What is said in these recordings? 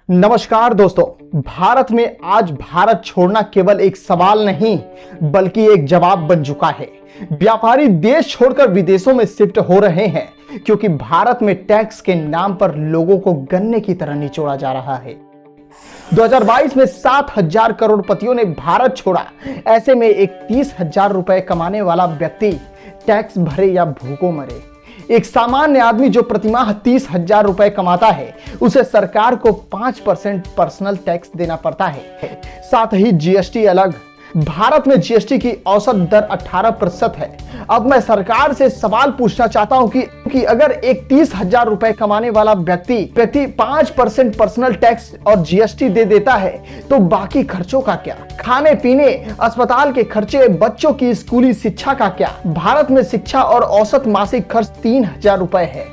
नमस्कार दोस्तों। भारत में आज भारत छोड़ना केवल एक सवाल नहीं बल्कि एक जवाब बन चुका है। व्यापारी देश छोड़कर विदेशों में शिफ्ट हो रहे हैं क्योंकि भारत में टैक्स के नाम पर लोगों को गन्ने की तरह निचोड़ा जा रहा है। 2022 में 7,000 करोड़पतियों ने भारत छोड़ा। ऐसे में एक 30,000 रुपए कमाने वाला व्यक्ति टैक्स भरे या भूखों मरे। एक सामान्य आदमी जो प्रतिमाह 30,000 रुपए कमाता है उसे सरकार को 5% पर्सनल टैक्स देना पड़ता है। साथ ही जीएसटी अलग। भारत में जीएसटी की औसत दर 18% है। अब मैं सरकार से सवाल पूछना चाहता हूं कि अगर एक 30,000 रुपए कमाने वाला व्यक्ति 5% पर्सनल टैक्स और जीएसटी दे देता है तो बाकी खर्चों का क्या? खाने पीने, अस्पताल के खर्चे, बच्चों की स्कूली शिक्षा का क्या? भारत में शिक्षा और औसत मासिक खर्च 3,000 रुपए है।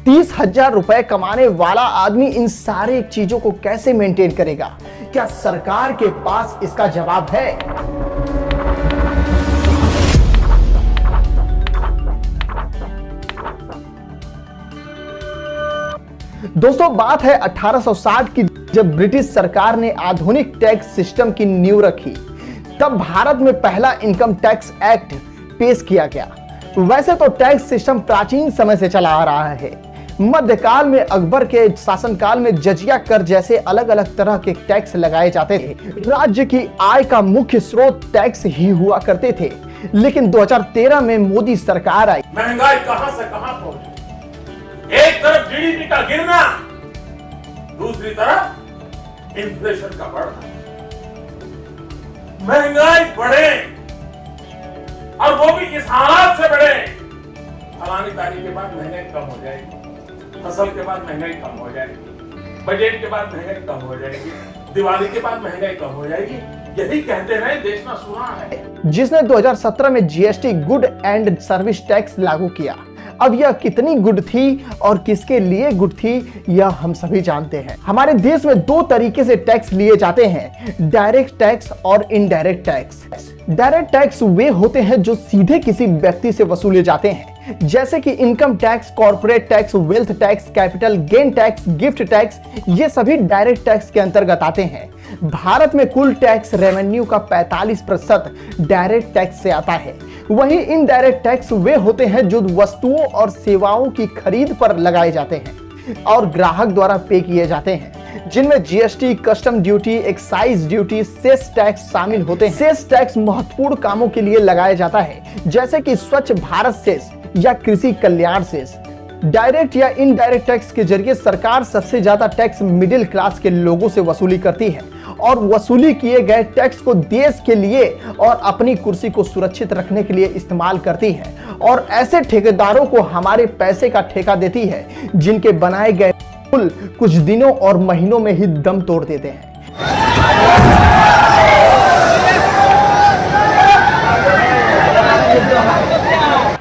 30,000 रुपए कमाने वाला आदमी इन सारी चीजों को कैसे मेंटेन करेगा? क्या सरकार के पास इसका जवाब है? दोस्तों, बात है 1860 की, जब ब्रिटिश सरकार ने आधुनिक टैक्स सिस्टम की नींव रखी। तब भारत में पहला इनकम टैक्स एक्ट पेश किया गया। वैसे तो टैक्स सिस्टम प्राचीन समय से चला आ रहा है। मध्यकाल में अकबर के शासनकाल में जजिया कर जैसे अलग अलग तरह के टैक्स लगाए जाते थे। राज्य की आय का मुख्य स्रोत टैक्स ही हुआ करते थे। लेकिन 2013 में मोदी सरकार आई। महंगाई कहां से कहां पहुंची? एक तरफ जीडीपी का गिरना, दूसरी तरफ इन्फ्लेशन का बढ़ना। महंगाई बढ़े और वो भी इस हालात से बढ़े, फलानी तारीख के बाद महंगाई कम हो जाएगी, फसल के बाद महंगाई कम हो जाएगी, बजट के बाद महंगाई कम हो जाएगी, दिवाली के बाद महंगाई कम हो जाएगी। यही कहते रहे, देश ना सुना है। जिसने 2017 में GST good and service tax लागू किया। अब यह कितनी गुड थी और किसके लिए गुड थी यह हम सभी जानते हैं। हमारे देश में दो तरीके से टैक्स लिए जाते हैं, डायरेक्ट टैक्स और इनडायरेक्ट टैक्स। डायरेक्ट टैक्स वे होते हैं जो सीधे किसी व्यक्ति से वसूले जाते हैं, जैसे कि income tax, corporate tax, wealth tax, capital gain tax, gift tax. ये सभी डायरेक्ट टैक्स के अंतर्गत आते हैं। भारत में कुल टैक्स रेवेन्यू का 45% डायरेक्ट टैक्स से आता है। वहीं इनडायरेक्ट टैक्स वे होते हैं जो वस्तुओं और सेवाओं की खरीद पर लगाए जाते हैं और ग्राहक द्वारा पे किए जाते हैं, जिनमें GST, custom duty, excise duty, cess tax शामिल होते हैं। सेस टैक्स महत्वपूर्ण कामों के लिए लगाया जाता है, जैसे कि स्वच्छ भारत सेस या कृषि कल्याण सेस। डायरेक्ट या इनडायरेक्ट टैक्स के जरिए सरकार सबसे ज्यादा टैक्स मिडिल क्लास के लोगों से वसूली करती है और वसूली किए गए टैक्स को देश के लिए और अपनी कुर्सी को सुरक्षित रखने के लिए इस्तेमाल करती है और ऐसे ठेकेदारों को हमारे पैसे का ठेका देती है जिनके बनाए गए पुल कुछ दिनों और महीनों में ही दम तोड़ देते हैं।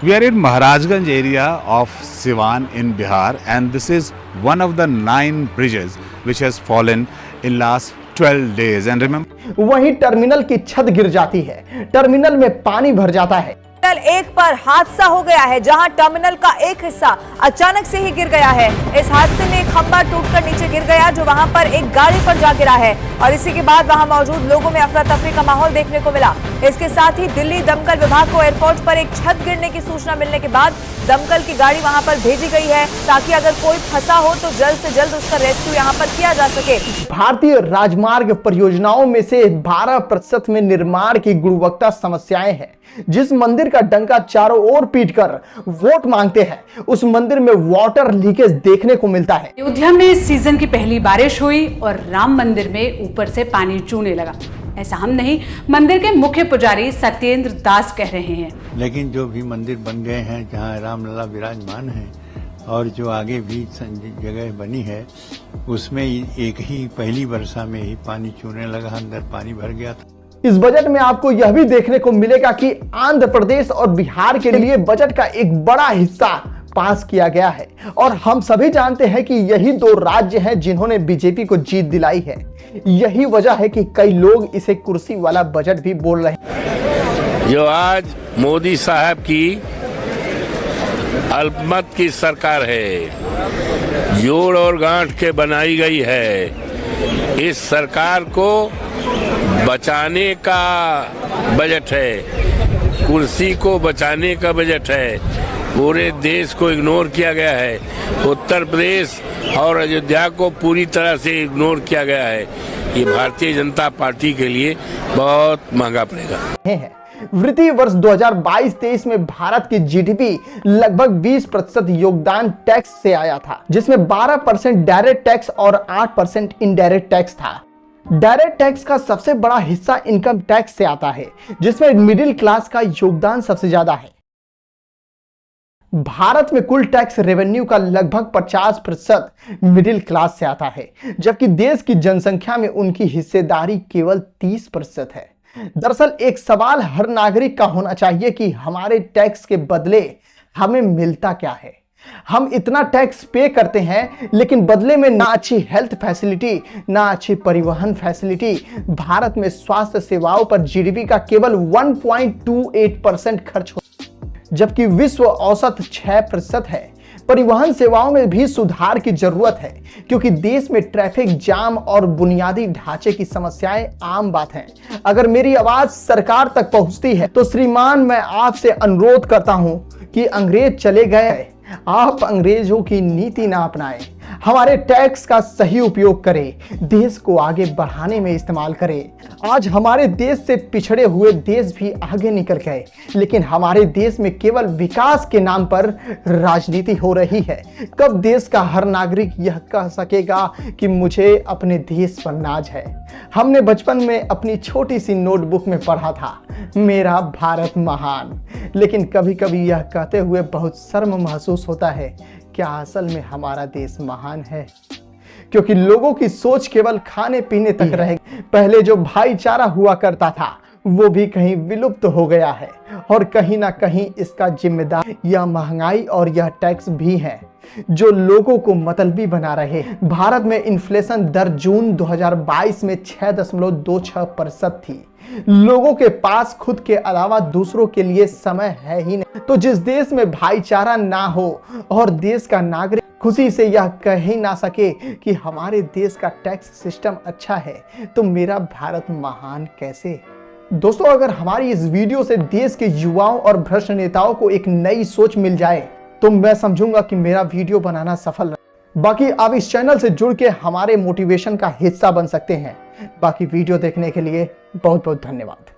We are in Maharajganj area of Siwan in Bihar, and this is one of the 9 bridges which has fallen in last 12 days. And remember, वहीं टर्मिनल की छत गिर जाती है, टर्मिनल में पानी भर जाता है। टर्मिनल 1 पर हादसा हो गया है, जहां टर्मिनल का एक हिस्सा अचानक से ही गिर गया है। इस हादसे में एक खंभा टूटकर नीचे गिर गया जो वहां पर एक गाड़ी पर जा गिरा है और इसी के बाद वहां मौजूद लोगों में अफरा तफरी का माहौल देखने को मिला। इसके साथ ही दिल्ली दमकल विभाग को एयरपोर्ट पर एक छत गिरने की सूचना मिलने के बाद दमकल की गाड़ी वहां पर भेजी गई है ताकि अगर कोई फंसा हो तो जल्द से जल्द उसका रेस्क्यू यहां पर किया जा सके। भारतीय राजमार्ग परियोजनाओं में से 12% में निर्माण की गुणवत्ता समस्याएं हैं। जिस मंदिर का डंका चारों ओर पीटकर वोट मांगते हैं, उस मंदिर में वाटर लीकेज देखने को मिलता है। अयोध्या में इस सीजन की पहली बारिश हुई और राम मंदिर में ऊपर से पानी चूने लगा। ऐसा हम नहीं, मंदिर के मुख्य पुजारी सत्येंद्र दास कह रहे हैं। लेकिन जो भी मंदिर बन गए हैं, जहाँ रामलला विराजमान है और जो आगे भी जगह बनी है, उसमें एक ही पहली वर्षा में ही पानी चूने लगा, अंदर पानी भर गया था। इस बजट में आपको यह भी देखने को मिलेगा कि आंध्र प्रदेश और बिहार के लिए बजट का एक बड़ा हिस्सा पास किया गया है और हम सभी जानते हैं कि यही दो राज्य हैं जिन्होंने बीजेपी को जीत दिलाई है। यही वजह है कि कई लोग इसे कुर्सी वाला बजट भी बोल रहे हैं। जो आज मोदी साहब की अल्पमत की सरकार है, जोड़ और गांठ के बनाई गई है। इस सरकार को बचाने का बजट है, कुर्सी को बचाने का बजट है। पूरे देश को इग्नोर किया गया है। उत्तर प्रदेश और अयोध्या को पूरी तरह से इग्नोर किया गया है। ये भारतीय जनता पार्टी के लिए बहुत महंगा पड़ेगा। वित्तीय वर्ष 2022-23 में भारत की जीडीपी लगभग 20% योगदान टैक्स से आया था, जिसमें 12% डायरेक्ट टैक्स और 8% इनडायरेक्ट टैक्स था। डायरेक्ट टैक्स का सबसे बड़ा हिस्सा इनकम टैक्स से आता है, जिसमें मिडिल क्लास का योगदान सबसे ज्यादा है। भारत में कुल टैक्स रेवेन्यू का लगभग 50% मिडिल क्लास से आता है, जबकि देश की जनसंख्या में उनकी हिस्सेदारी केवल 30% है। दरअसल एक सवाल हर नागरिक का होना चाहिए कि हमारे टैक्स के बदले हमें मिलता क्या है। हम इतना टैक्स पे करते हैं, लेकिन बदले में ना अच्छी हेल्थ फैसिलिटी, ना अच्छी परिवहन फैसिलिटी। भारत में स्वास्थ्य सेवाओं पर जीडीपी का केवल 1.28% खर्च होता है, जबकि विश्व औसत 6% है। परिवहन सेवाओं में भी सुधार की जरूरत है, क्योंकि देश में ट्रैफिक जाम और बुनियादी ढांचे की समस्याएं आम बात हैं। अगर मेरी आवाज सरकार तक पहुंचती है तो श्रीमान, मैं आपसे अनुरोध करता हूं कि अंग्रेज चले गए, आप अंग्रेजों की नीति ना अपनाएं। हमारे टैक्स का सही उपयोग करें, देश को आगे बढ़ाने में इस्तेमाल करें। आज हमारे देश से पिछड़े हुए देश भी आगे निकल गए, लेकिन हमारे देश में केवल विकास के नाम पर राजनीति हो रही है। कब देश का हर नागरिक यह कह सकेगा कि मुझे अपने देश पर नाज है? हमने बचपन में अपनी छोटी सी नोटबुक में पढ़ा था, मेरा भारत महान, लेकिन कभी कभी यह कहते हुए बहुत शर्म महसूस होता है, क्या असल में हमारा देश महान है? क्योंकि लोगों की सोच केवल खाने पीने तक रह गई। पहले जो भाईचारा हुआ करता था, वो भी कहीं विलुप्त हो गया है, और कहीं ना कहीं इसका जिम्मेदार यह महंगाई और यह टैक्स भी है, जो लोगों को मतलबी बना रहे। भारत में इन्फ्लेशन दर जून 2022 में 6.26% थी। लोगों के पास खुद के अलावा दूसरों के लिए समय है ही नहीं। तो जिस देश में भाईचारा ना हो और देश का नागरिक खुशी से यह कह ही ना सके कि हमारे देश का टैक्स सिस्टम अच्छा है, तो मेरा भारत महान कैसे? दोस्तों, अगर हमारी इस वीडियो से देश के युवाओं और भ्रष्ट नेताओं को एक नई सोच मिल जाए, तो मैं समझूंगा कि मेरा वीडियो बनाना सफल रहा। बाकी आप इस चैनल से जुड़ के हमारे मोटिवेशन का हिस्सा बन सकते हैं। बाकी वीडियो देखने के लिए बहुत बहुत धन्यवाद।